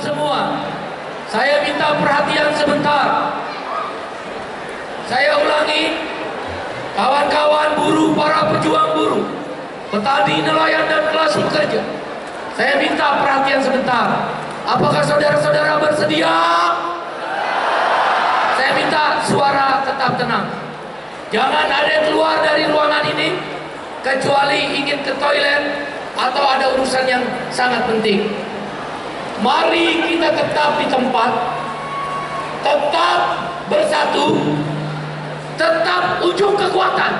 semua, saya minta perhatian sebentar. Saya ulangi, kawan-kawan buruh, para pejuang buruh, petani, nelayan, dan kelas pekerja, saya minta perhatian sebentar. Apakah saudara-saudara bersedia? Saya minta suara tetap tenang. Jangan ada yang keluar dari ruangan ini kecuali ingin ke toilet atau ada urusan yang sangat penting. Mari kita tetap di tempat, tetap bersatu, tetap ujung kekuatan.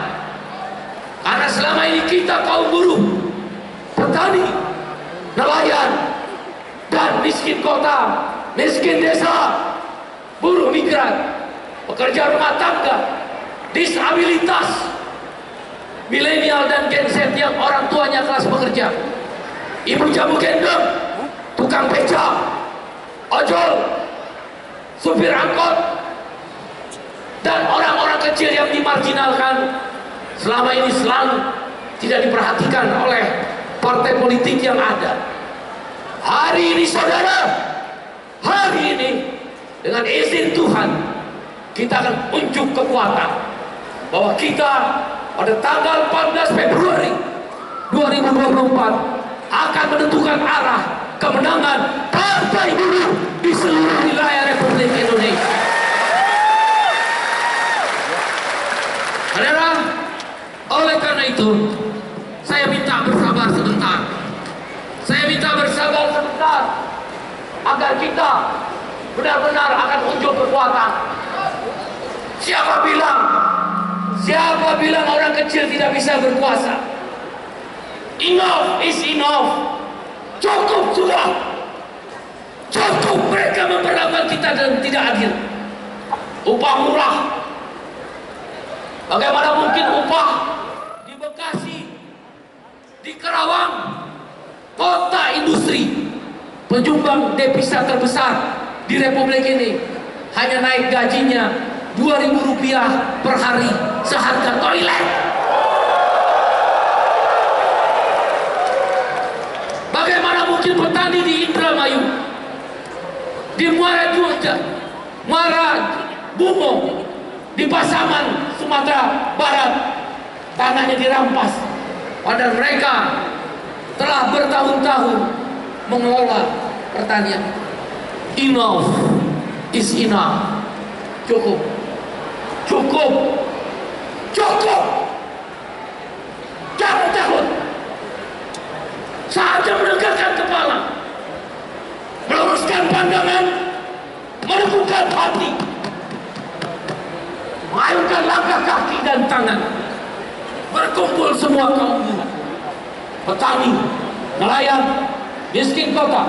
Karena selama ini kita kaum buruh, petani, nelayan, dan miskin kota, miskin desa, buruh migran, pekerja rumah tangga, disabilitas, milenial dan Gen Z yang orang tuanya kelas pekerja, ibu jamu gendong, tukang beca, ojol, supir angkot, dan orang-orang kecil yang dimarginalkan selama ini selalu tidak diperhatikan oleh partai politik yang ada. Hari ini saudara, hari ini dengan izin Tuhan kita akan unjuk kekuatan bahwa kita pada tanggal 14 Februari 2024 akan menentukan arah kemenangan partai buruh di seluruh wilayah Republik Indonesia. Saudara, oleh karena itu saya minta bersabar sebentar. Saya minta bersabar sebentar agar kita benar-benar akan unjuk kekuatan. Siapa bilang orang kecil tidak bisa berkuasa? Enough is enough. Cukup sudah. Cukup mereka memperlakukan kita dan tidak adil. Upah murah. Bagaimana mungkin upah di Bekasi, di Karawang, kota industri, penyumbang devisa terbesar di Republik ini, hanya naik gajinya Rp2.000 per hari seharga toilet. Bagaimana mungkin petani di Indramayu, di Muara Jogja, Muara Bungo, di Pasaman, Sumatera Barat, tanahnya dirampas, padahal mereka telah bertahun-tahun mengelola pertanian. Enough is enough. Cukup. Cukup. Cukup. Jangan takut. Saatnya menegakkan kepala, meluruskan pandangan, melembutkan hati, mengayunkan langkah kaki dan tangan, berkumpul semua kaum buruh, petani, nelayan, miskin kota,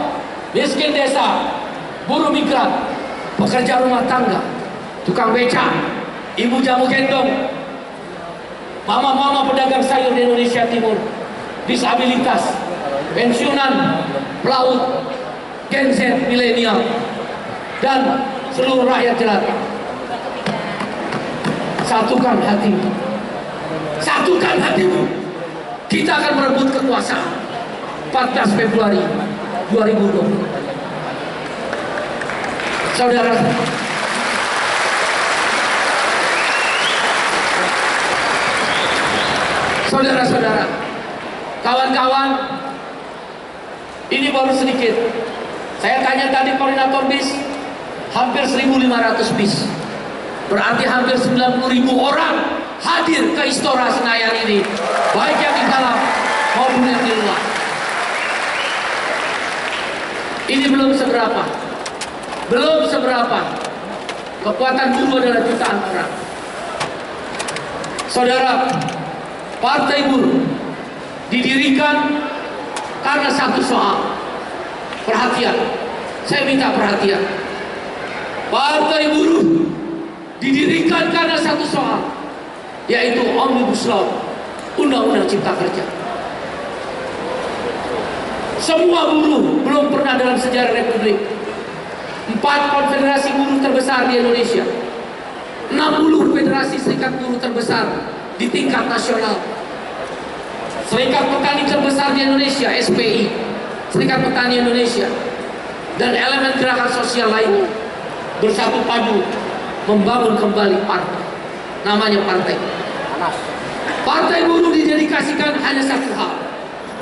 miskin desa, buruh migran, pekerja rumah tangga, tukang beca, ibu jamu gendong, mama-mama pedagang sayur di Indonesia Timur, disabilitas, pensiunan, pelaut, Gen Z, milenial, dan seluruh rakyat jelata. Satukan hatimu. Satukan hatimu. Kita akan merebut kekuasaan 14 Februari 2020. Saudara-saudara, kawan-kawan, ini baru sedikit. Saya tanya tadi koordinator bis, hampir 1.500 bis. Berarti hampir 90.000 orang hadir ke Istora Senayan ini, baik yang di dalam maupun yang di luar. Ini belum seberapa. Belum seberapa. Kekuatan buruh adalah jutaan orang. Saudara, partai buruh didirikan karena satu soal. Perhatian, saya minta perhatian. Partai buruh didirikan karena satu soal, yaitu Omnibus Law, Undang-Undang Cipta Kerja. Semua buruh belum pernah dalam sejarah Republik. 4 konfederasi buruh terbesar di Indonesia, 60 federasi serikat buruh terbesar di tingkat nasional, Serikat Petani terbesar di Indonesia, SPI, Serikat Petani Indonesia, dan elemen gerakan sosial lainnya bersatu padu membangun kembali partai. Namanya partai. Partai Buruh didedikasikan hanya satu hal,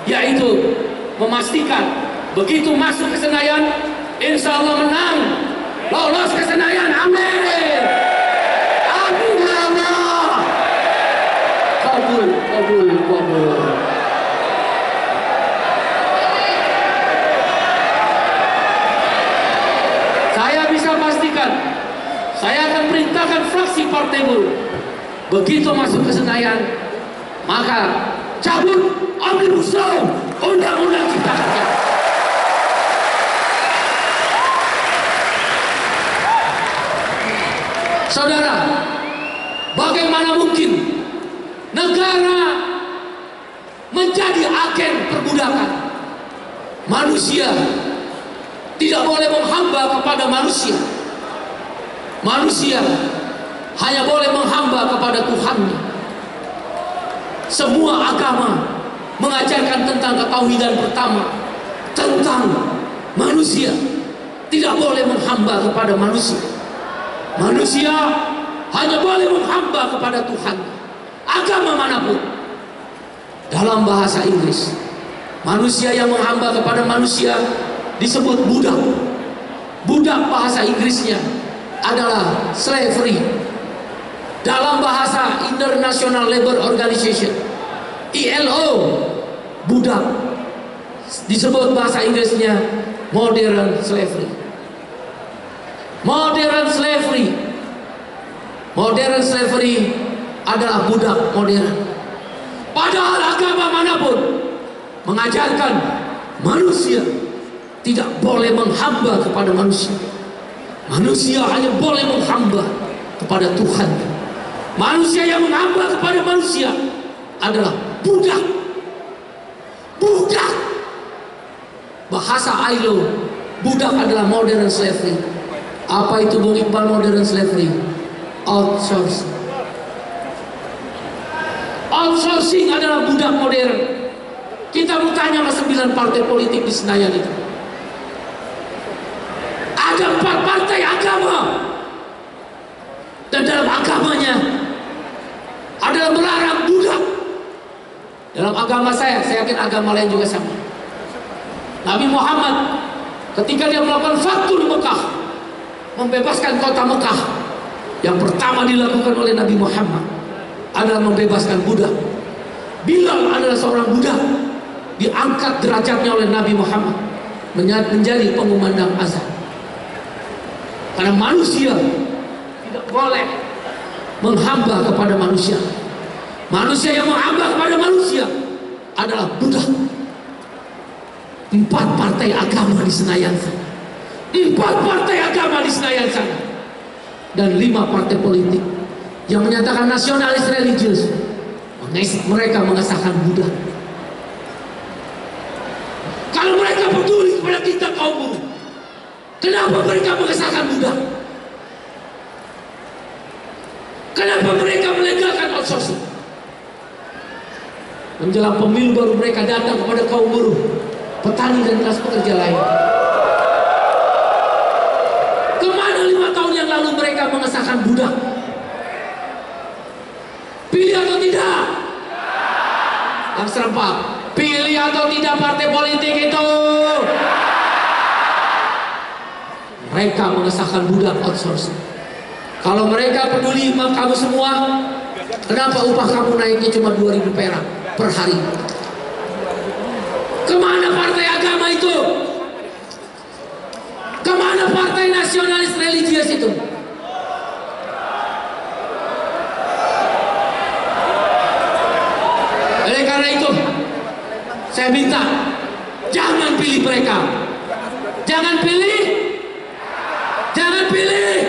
yaitu memastikan begitu masuk ke Senayan, insya Allah menang, lolos ke Senayan, amin. Amin ya Allah. Kabul, kabul, kabul. Saya bisa pastikan, saya akan perintahkan fraksi Partai Buruh begitu masuk ke Senayan, maka cabut Omnibus Law, Undang-Undang Cipta Kerja. Saudara, bagaimana mungkin negara menjadi agen perbudakan? Manusia tidak boleh menghamba kepada manusia. Manusia hanya boleh menghamba kepada Tuhannya. Semua agama mengajarkan tentang ketauhidan pertama, tentang manusia tidak boleh menghamba kepada manusia. Manusia hanya boleh menghamba kepada Tuhan. Agama manapun. Dalam bahasa Inggris, manusia yang menghamba kepada manusia disebut budak. Budak bahasa Inggrisnya adalah slavery. Dalam bahasa International Labour Organization, ILO, budak disebut bahasa Inggrisnya modern slavery. Modern slavery. Modern slavery adalah budak modern. Padahal agama manapun mengajarkan manusia tidak boleh menghamba kepada manusia. Manusia hanya boleh menghamba kepada Tuhan. Manusia yang menghamba kepada manusia adalah budak. Budak. Bahasa ILO, budak adalah modern slavery. Apa itu Bung Iqbal modern slavery? Outsourcing. Outsourcing adalah budak modern. Kita mau tanya sama 9 partai politik di Senayan itu. Ada 4 partai agama, dan dalam agamanya adalah melarang budak. Dalam agama saya yakin agama lain juga sama. Nabi Muhammad ketika dia melakukan Fathul Mekah, membebaskan kota Mekah, yang pertama dilakukan oleh Nabi Muhammad adalah membebaskan budak. Bilal adalah seorang budak, diangkat derajatnya oleh Nabi Muhammad menjadi pengumandang azan. Karena manusia tidak boleh menghamba kepada manusia. Manusia yang menghamba kepada manusia adalah budak. 4 partai agama di Senayan sana. 4 partai agama di Senayan sana. Dan 5 partai politik yang menyatakan nasionalis religius. Mereka mengesahkan budak. Kalau mereka peduli kepada kita kaum buruh, kenapa mereka mengesahkan budak? Kenapa mereka melegalkan outsourcing? Menjelang pemilu baru mereka datang kepada kaum buruh, petani dan kelas pekerja lain. Kemana 5 tahun yang lalu mereka mengesahkan budak? Pilih atau tidak? Yang serempak, pilih atau tidak partai politik itu? Mereka mengesahkan budak outsourcing. Kalau mereka peduli sama kamu semua, kenapa upah kamu naiknya cuma 2.000 perak per hari? Kemana partai agama itu? Kemana partai nasionalis religius itu? Oleh karena itu, saya minta jangan pilih mereka. Jangan pilih. Jangan pilih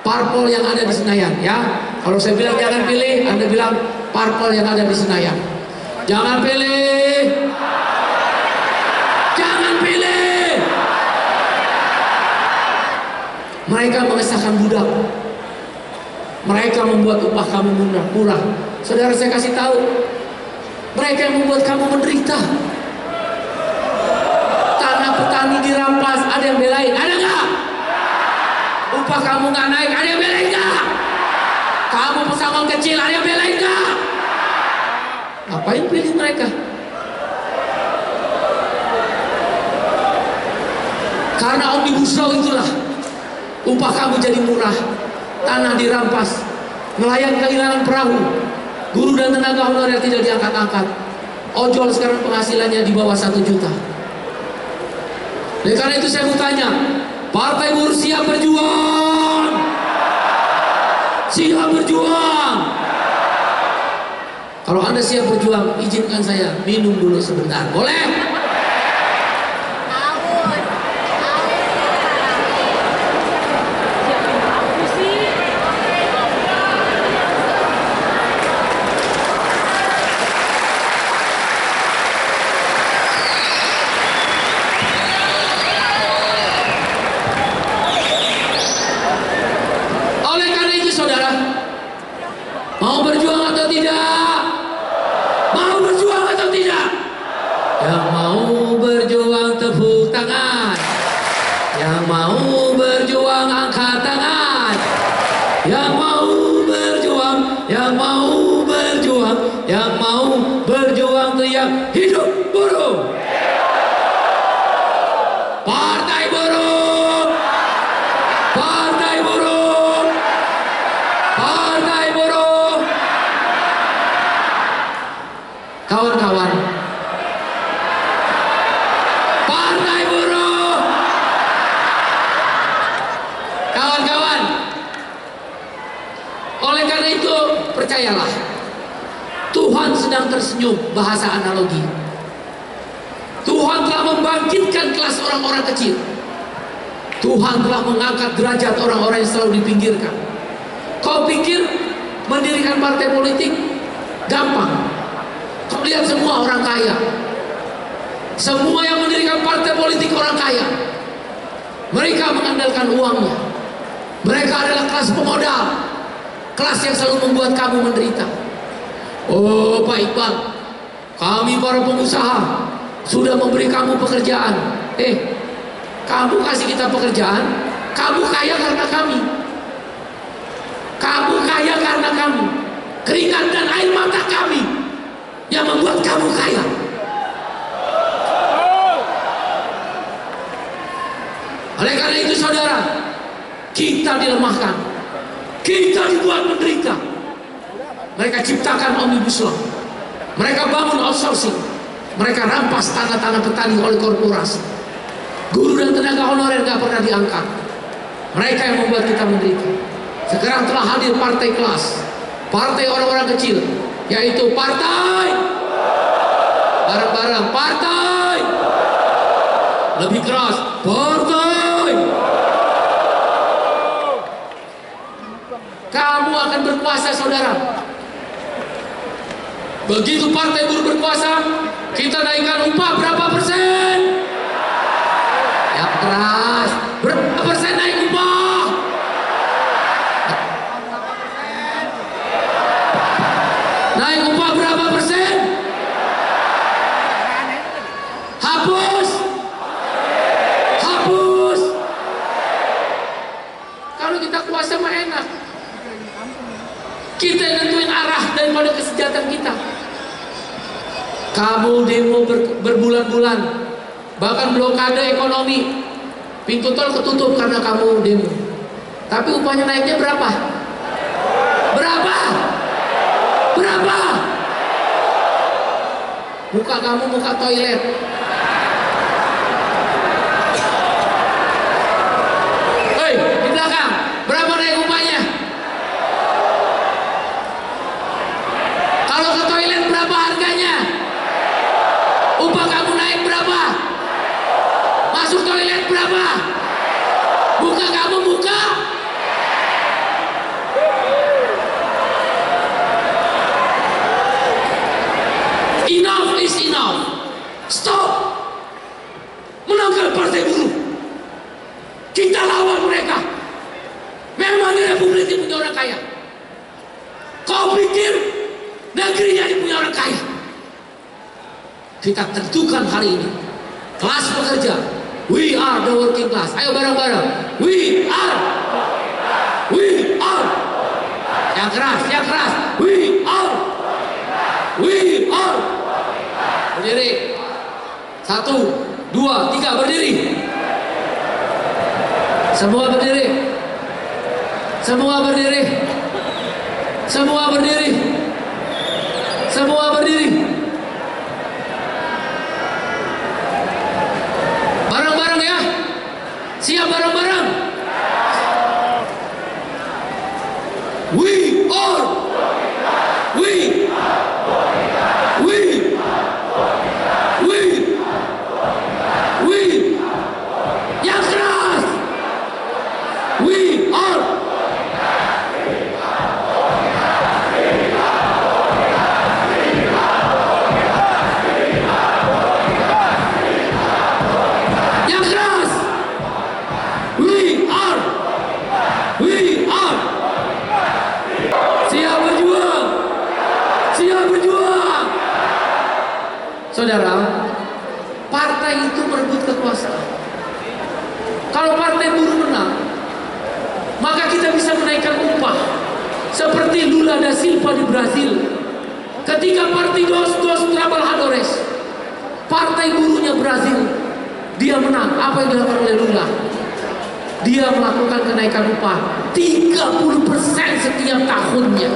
parpol yang ada di Senayan, ya. Kalau saya bilang jangan pilih, Anda bilang parpol yang ada di Senayan. Jangan pilih. Jangan pilih. Mereka mengesahkan budak. Mereka membuat upah kamu murah. Saudara, saya kasih tahu, mereka yang membuat kamu menderita. Tanah petani kamu nggak naik, ada yang belain nggak? Kamu pesangon kecil, ada yang belain nggak? Ngapain pilih mereka? Karena Omnibus Law itulah upah kamu jadi murah, tanah dirampas, nelayan kehilangan perahu, guru dan tenaga honorer tidak diangkat-angkat, ojol sekarang penghasilannya di bawah 1 juta. Oleh karena itu saya mau tanya, Partai Buruh siap berjuang? Siap berjuang? Kalau Anda siap berjuang, izinkan saya minum dulu sebentar, boleh? Mau berjuang atau tidak? Mau berjuang atau tidak? Yang mau berjuang tepuk tangan. Yang mau berjuang angkat tangan. Yang mau berjuang, yang mau berjuang, yang mau berjuang teriak hidup buruh. Partai Buruh. Partai Buruh. Partai Buruh. Kawan-kawan, Partai Buruh. Kawan-kawan, oleh karena itu percayalah, Tuhan sedang tersenyum, bahasa analogi. Tuhan telah membangkitkan kelas orang-orang kecil. Tuhan telah mengangkat derajat orang-orang yang selalu dipinggirkan. Kau pikir mendirikan partai politik gampang? Kau lihat semua orang kaya. Semua yang mendirikan partai politik orang kaya. Mereka mengandalkan uangnya. Mereka adalah kelas pemodal, kelas yang selalu membuat kamu menderita. Oh Pak Iqbal, kami para pengusaha sudah memberi kamu pekerjaan. Kamu kasih kita pekerjaan, kamu kaya karena kami. Kamu kaya karena kami. Keringat dan air mata kami yang membuat kamu kaya. Oleh karena itu saudara, kita dilemahkan, kita dibuat menderita. Mereka ciptakan Omnibus Law, mereka bangun outsourcing, mereka rampas tanah-tanah petani oleh korporasi. Guru dan tenaga honorer gak pernah diangkat. Mereka yang membuat kita menderita. Sekarang telah hadir partai kelas, partai orang-orang kecil, yaitu partai bareng-bareng, partai lebih keras, partai. Kamu akan berkuasa saudara. Begitu Partai Buruh berkuasa, kita naikkan upah berapa persen? Ya keras. Berapa persen naik upah? Naik upah berapa persen? Hapus. Hapus. Kalau kita kuasa mah enak. Kita yang nentuin arah daripada kesejahteraan kita. Kamu demo berbulan-bulan, bahkan blokade ekonomi, pintu tol ketutup karena kamu demo. Tapi upahnya naiknya berapa? Berapa? Berapa? Muka kamu muka toilet. Hei, di belakang, berapa naik upahnya? Kalau ke toilet berapa harganya? Upah kamu naik berapa? Masuk toilet berapa? Muka kamu muka? Enough is enough. Stop. Menangkal Partai Buruh. Kita lawan mereka. Memang di Republik ini punya orang kaya. Kau pikir negerinya dipunya orang kaya? Kita tentukan hari ini kelas pekerja. We are the working class. Ayo bareng-bareng. We are yang keras. We are. Berdiri. 1, 2, 3, berdiri. Semua berdiri. Semua berdiri. Semua berdiri. Semua berdiri. Bareng-bareng ya. Siap bareng-bareng. We are. Yang keras. We are. Yang keras. We are. Siap berjuang. Saudara, partai itu merebut kekuasaan. Kalau partai buruh menang, maka kita bisa menaikkan upah seperti Lula da Silva di Brasil. Ketika Partidos dos Trabalhadores, partai buruhnya Brasil, dia menang. Apa yang dilakukan oleh Lula? Dia melakukan kenaikan upah 30% setiap tahunnya.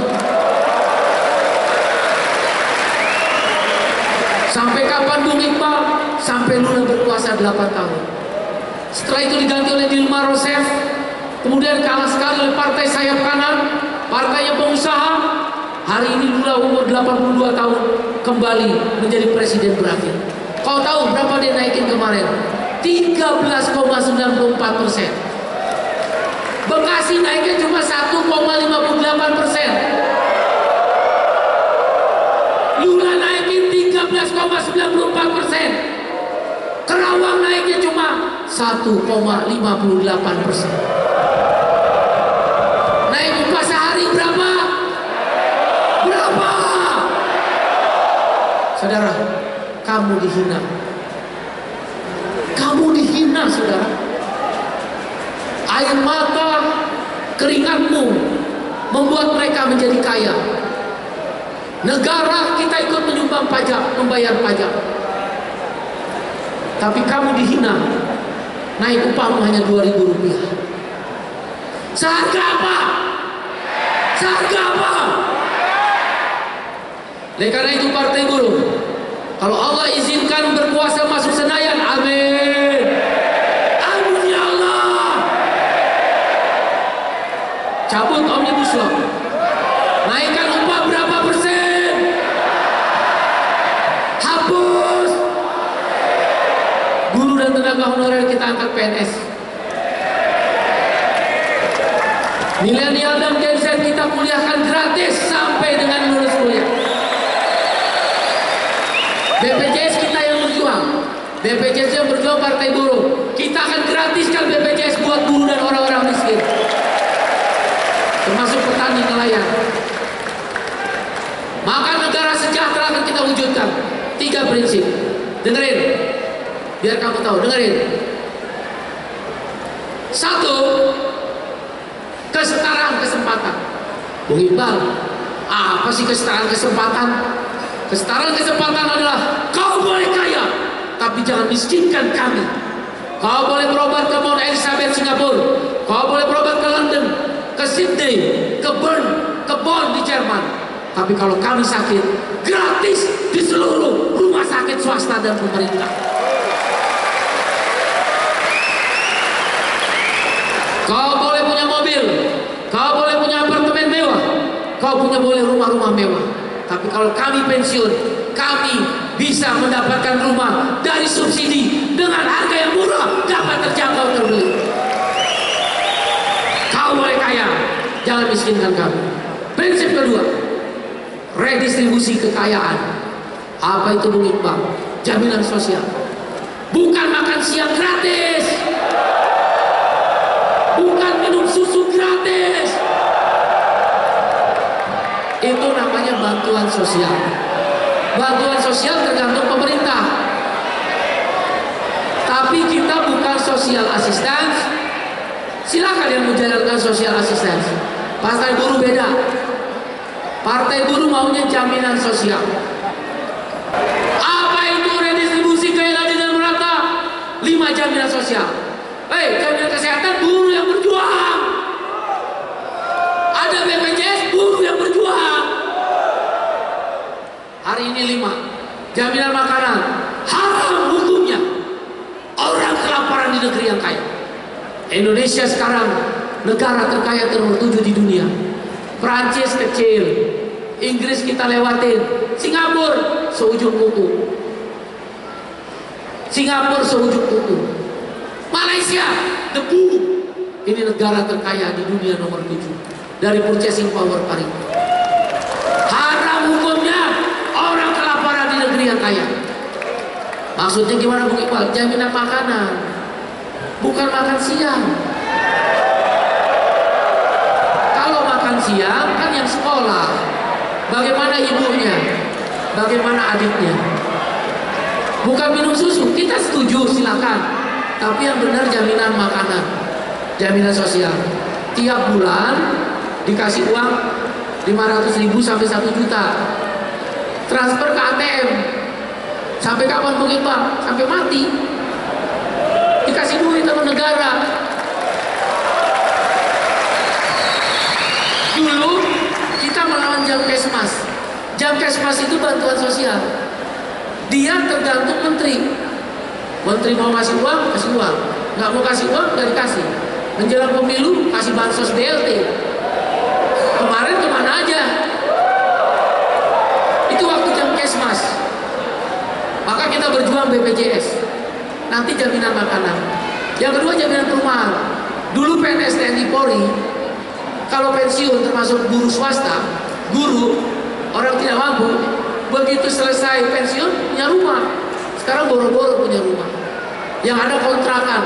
Sampai kapan Bung Iqbal? Sampai Lula berkuasa 8 tahun. Setelah itu diganti oleh Dilma Rousseff, kemudian kalah sekali oleh partai sayap kanan, partainya pengusaha. Hari ini Lula umur 82 tahun kembali menjadi presiden Brasil. Kau tahu berapa dia naikin kemarin? 13,94%. Bekasi naiknya cuma 1,58%. Lula naikin 13,94%. Kerawang naiknya cuma 1,58%. Naik upah sehari berapa? Saudara, kamu dihina. Kamu dihina, saudara. Air mata, keringatmu membuat mereka menjadi kaya. Negara kita ikut menyumbang pajak, membayar pajak. Tapi kamu dihina. Naik upahmu hanya Rp2.000. Seharga apa? Oleh karena itu partai buruh, kalau Allah izinkan berkuasa masuk Senayan, amin. Amin ya Allah. Cabut Omnibus Law. Naikkan upah berapa persen? Hapus. Guru dan tenaga honorer kita angkat PNS. Milenial dan Gen Z kita kuliahkan gratis sampai dengan lulus kuliah. BPJS kita yang berjuang. BPJS yang berjuang partai buruh. Kita akan gratiskan BPJS buat buruh dan orang-orang miskin, termasuk petani nelayan. Maka negara sejahtera akan kita wujudkan. 3 prinsip. Dengerin, biar kamu tahu. Dengerin. 1, kesetaraan kesempatan. Bung Iqbal, apa sih kesetaraan kesempatan? Kesetaraan kesempatan adalah kau boleh kaya, tapi jangan miskinkan kami. Kau boleh berobat ke Mount Elizabeth Singapura, kau boleh berobat ke London, ke Sydney, ke Bern, ke Bonn di Jerman. Tapi kalau kami sakit, gratis di seluruh rumah sakit swasta dan pemerintah. Kau boleh punya mobil, kau boleh punya apartemen mewah, kau boleh rumah-rumah mewah. Tapi kalau kami pensiun, kami bisa mendapatkan rumah dari subsidi dengan harga yang murah, dapat terjangkau, terbeli. Kau boleh kaya, jangan miskinkan kami. Prinsip kedua, redistribusi kekayaan. Apa itu Bung Iqbal? Jaminan sosial. Bukan makan siang gratis, bukan minum susu gratis. Itu namanya bantuan sosial. Bantuan sosial tergantung pemerintah. Tapi kita bukan social assistance. Silakan yang menjalankan social assistance. Partai buruh beda. Partai buruh maunya jaminan sosial. Apa itu redistribusi keadilan dan merata? 5 jaminan sosial. Jaminan kesehatan buruh yang berjuang. Ada BPJS buruh yang berjuang. Hari ini 5. Jaminan makanan haram hukumnya. Orang kelaparan di negeri yang kaya. Indonesia sekarang negara terkaya nomor 7 di dunia. Perancis kecil, Inggris kita lewatin, Singapura seujung kuku, Malaysia debu. Ini negara terkaya di dunia nomor 7 dari purchasing power paling. Haram hukumnya orang kelaparan di negeri yang kaya. Maksudnya gimana Bung Iqbal? Jaminan makanan, bukan makan siang. Kalau makan siang kan yang sekolah. Bagaimana ibunya? Bagaimana adiknya? Bukan minum susu, kita setuju silakan. Tapi yang benar jaminan makanan, jaminan sosial. Tiap bulan dikasih uang 500.000 sampai 1 juta. Transfer ke ATM. Sampai kapan Bung Iqbal? Sampai mati. Dikasih duit sama negara. Dulu kita melawan Jamkesmas. Jamkesmas itu bantuan sosial. Dia tergantung menteri. Menteri mau kasih uang, nggak mau kasih uang, nggak dikasih. Menjelang pemilu kasih bansos BLT. Kemarin kemana aja? Itu waktu Jamkesmas. Maka kita berjuang BPJS. Nanti jaminan makanan. Yang kedua jaminan perumahan. Dulu PNS TNI Polri kalau pensiun termasuk guru swasta, guru, orang tidak mampu, begitu selesai pensiun punya rumah. Sekarang boro-boro punya rumah. Yang ada kontrakan,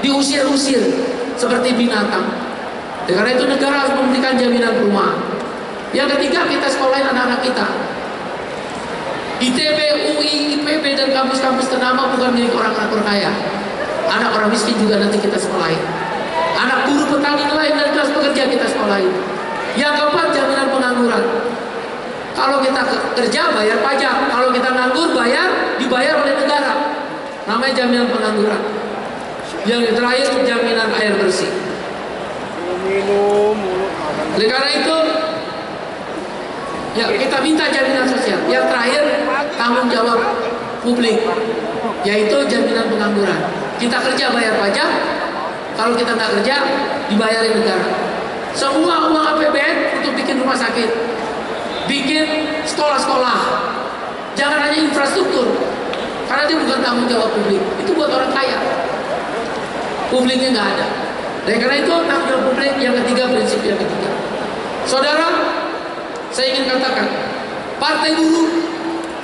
diusir-usir seperti binatang. Karena itu negara harus memberikan jaminan perumahan. Yang ketiga kita sekolahin anak-anak kita. ITB, UI, IPB dan kampus-kampus ternama bukan milik orang-orang kaya. Anak orang miskin juga nanti kita sekolahin. Anak buruh petani nelayan dan kelas pekerja kita sekolahin. Yang keempat jaminan pengangguran. Kalau kita kerja bayar pajak, kalau kita nganggur dibayar oleh negara. Namanya jaminan pengangguran. Yang terakhir jaminan air bersih. Oleh karena itu, ya kita minta jaminan sosial. Yang terakhir tanggung jawab publik, yaitu jaminan pengangguran. Kita kerja bayar pajak. Kalau kita nggak kerja, dibayarin negara. Semua uang APBN untuk bikin rumah sakit, bikin sekolah-sekolah. Jangan hanya infrastruktur, karena dia bukan tanggung jawab publik. Itu buat orang kaya. Publiknya nggak ada. Dan karena itu tanggung jawab publik yang ketiga, prinsip yang ketiga. Saudara, saya ingin katakan, Partai Buruh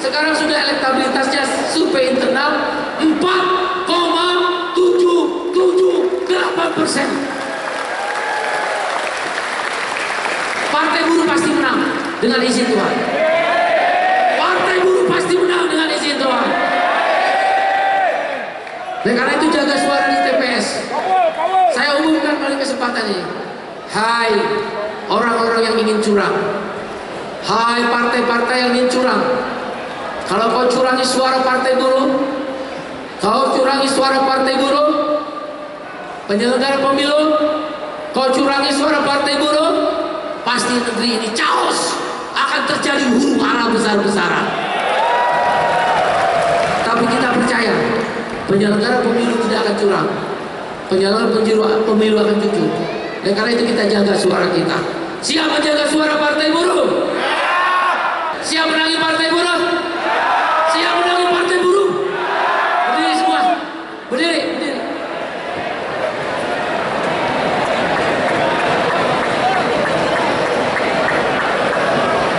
sekarang sudah elektabilitasnya survei internal 4,778%. Partai Buruh pasti menang dengan izin Tuhan. Partai Buruh pasti menang dengan izin Tuhan. Dan karena itu jaga suara di TPS. Saya umumkan pada kesempatan ini. Hai orang-orang yang ingin curang. Hai partai-partai yang ingin curang. Kalau kau curangi suara Partai Buruh, kau curangi suara Partai Buruh, penyelenggara pemilu, kau curangi suara Partai Buruh, pasti negeri ini chaos, akan terjadi huru hara besar-besaran. Tapi kita percaya penyelenggara pemilu tidak akan curang, penyelenggara pemilu akan jujur. Dan karena itu kita jaga suara kita. Siap menjaga suara Partai Buruh? Siap menangi Partai Buruh? Siap menangi Partai Buruh? Berdiri semua, berdiri.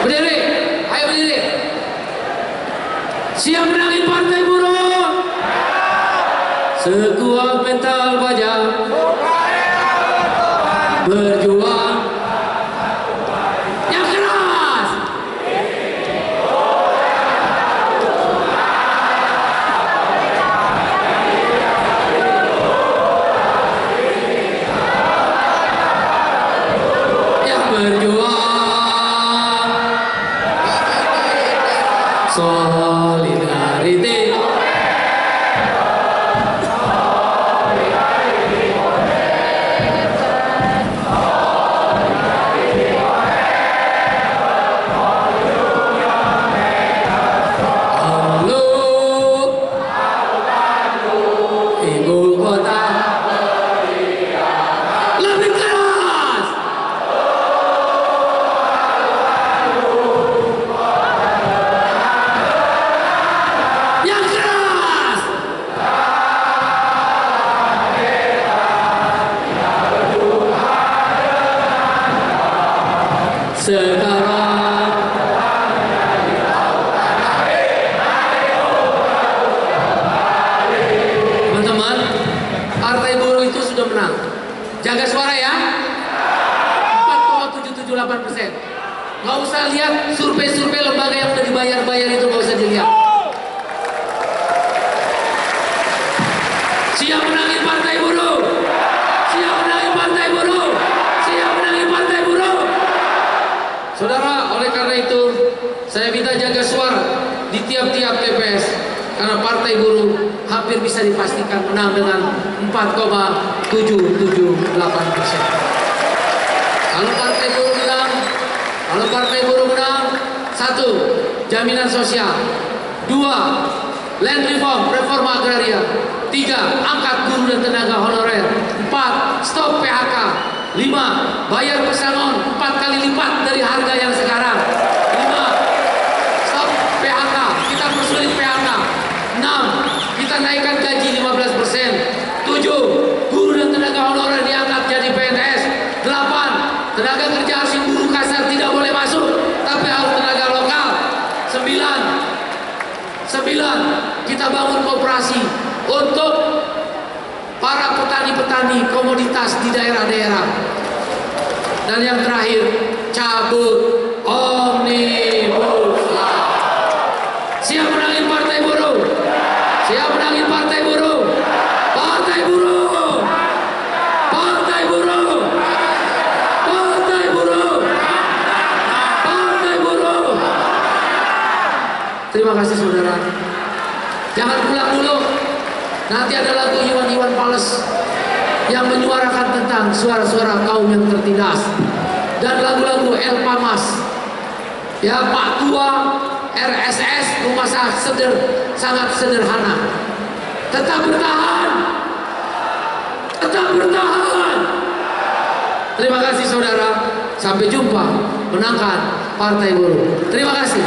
Berdiri, ayo berdiri. Siap menangi Partai Buruh? Sekuat mental baja, berjuang yang keras. Yang berjuang Jaga suara ya. 4,778%. Nggak usah lihat survei-survei lembaga yang udah dibayar-bayar itu, nggak usah dilihat. Siap menangin Partai Buruh. Siap menangin Partai Buruh. Siap menangin Partai Buruh. Saudara, oleh karena itu saya minta jaga suara di tiap-tiap TPS, karena Partai Buruh hampir bisa dipastikan menang dengan 4,778%. Kalau Partai Buruh menang, 1. Jaminan sosial, 2. Land reform, reforma agraria, 3. Angkat guru dan tenaga honorer, 4. Stop PHK, 5. Bayar pesangon 4 kali lipat dari harga yang sekarang, 5. Stop PHK, kita persulit PHK, 6. Kita naikkan gaji 15%, 7. Guru dan tenaga honorer diangkat jadi PNS, 8. Tenaga kerja asing buruh kasar tidak boleh masuk, tapi harus tenaga lokal, 9. Kita bangun koperasi untuk para petani-petani komoditas di daerah-daerah. Dan yang terakhir, cabut Omnibus Law. Siap menangin Partai Buruh. Siap menangin Partai Buruh. Partai Buruh. Partai Buruh. Partai Buruh. Partai Buruh. Terima kasih saudara. Jangan pulang dulu. Nanti ada lagu Iwan Fals yang menyuarakan tentang suara-suara kaum yang tertindas, dan lagu-lagu El Pamas, ya, Pak Tua, RSS, rumah sangat sederhana. Tetap bertahan. Tetap bertahan. Terima kasih saudara. Sampai jumpa. Menangkan Partai Buruh. Terima kasih.